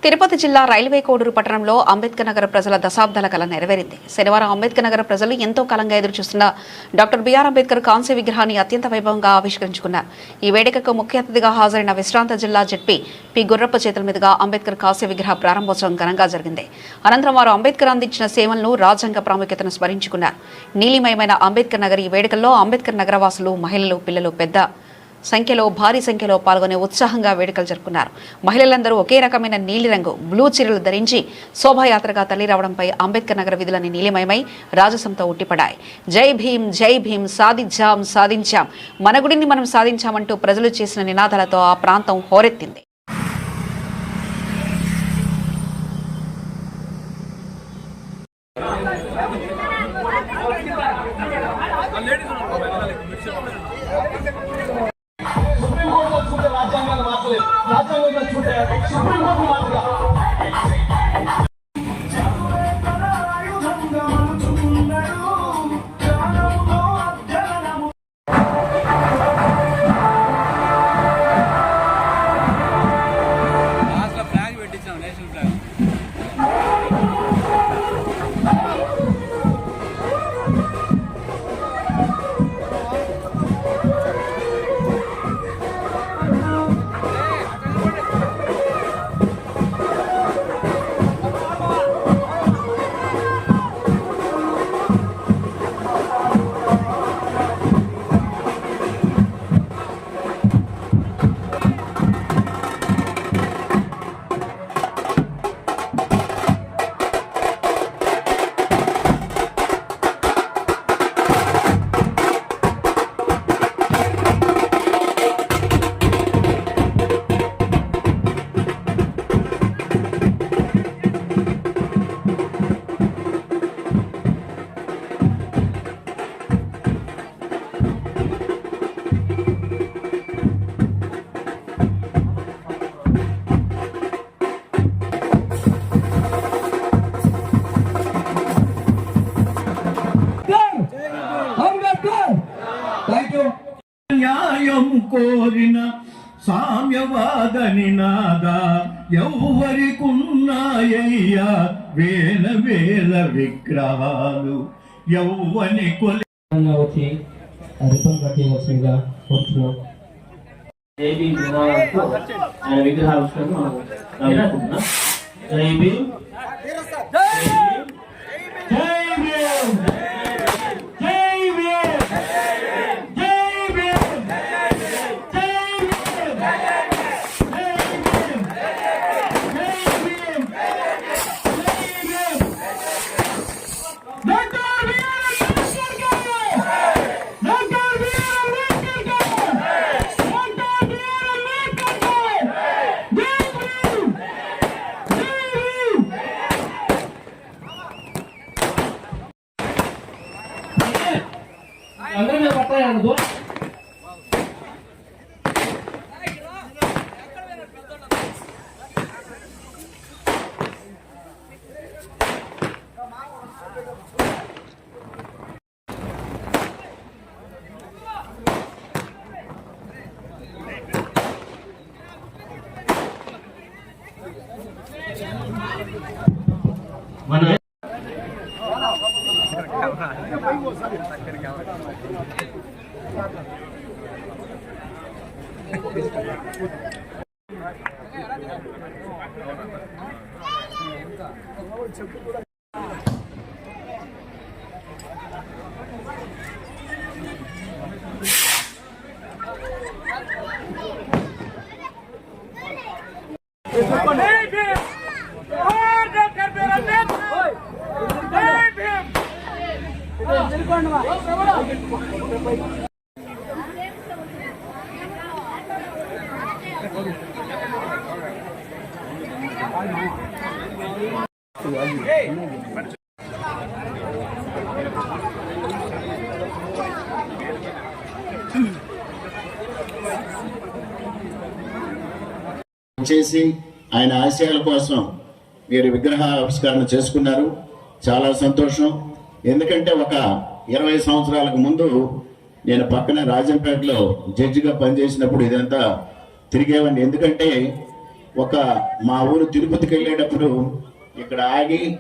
తిరుపతి జిల్లా రైల్వే కోడూరు పట్టణంలో అంబేద్కర్ నగర ప్రజల దశాబ్దాల కల నెరవేరింది. శనివారం అంబేద్కర్ నగర ప్రజలు ఎంతో కాలంగా ఎదురుచూస్తున్న డాక్టర్ బిఆర్ అంబేద్కర్ కాంస్య విగ్రహాన్ని అత్యంత వైభవంగా ఆవిష్కరించుకున్నారు. ఈ వేడుకకు ముఖ్య అతిథిగా హాజరైన విశ్రాంత జిల్లా జడ్పీ పి గుర్రప్ప చేతుల మీదుగా అంబేద్కర్ కాంస్య విగ్రహ ప్రారంభోత్సవం ఘనంగా జరిగింది. అనంతరం వారు అంబేద్కర్ అందించిన సేవలను, రాజ్యాంగ ప్రాముఖ్యతను స్మరించుకున్నారు. నీలిమయమైన అంబేద్కర్ నగర్ ఈ వేడుకల్లో అంబేద్కర్ నగరవాసులు, మహిళలు, పిల్లలు భారీ సంఖ్యలో పాల్గొని ఉత్సాహంగా వేడుకలు జరుపుకున్నారు. మహిళలందరూ ఒకే రకమైన నీలిరంగు బ్లూ చీరలు ధరించి శోభాయాత్రగా తల్లిరావడంపై అంబేద్కర్ నగర వీధులని నీలిమయమై రాజసంతో ఉట్టిపడాయి. జై భీమ్, జై భీమ్, సాధించాం, సాధించాం, మన గుడిని మనం సాధించామంటూ ప్రజలు చేసిన నినాదాలతో ఆ ప్రాంతం హోరెత్తింది. న్యాయం కోరిన సామ్యవాద నినాదా ఎవ్వరికున్నాయ్యా వేల వేల విగ్రహాలు యవ్వని కొలి వచ్చి రిబ్బన్ కట్టేయవలసిందిగా కోరుతున్నాం. ఆయన విగ్రహావిష్కరణ అనుకుంటున్నాం. జై భీమ్, జై భీమ్, జై భీమ్, జై భీమ్, జై భీమ్, జై భీమ్, అందరూ పట్టాయనుకో మన చేసి ఆయన ఆశయాల కోసం మీరు విగ్రహ ఆవిష్కరణ చేసుకున్నారు. చాలా సంతోషం. ఎందుకంటే ఒక 20 సంవత్సరాలకు ముందు నేను పక్కన రాజంపేటలో జడ్జిగా పనిచేసినప్పుడు ఇదంతా తిరిగేవాడిని. ఎందుకంటే మా ఊరు తిరుపతికి వెళ్ళేటప్పుడు ఇక్కడ ఆగి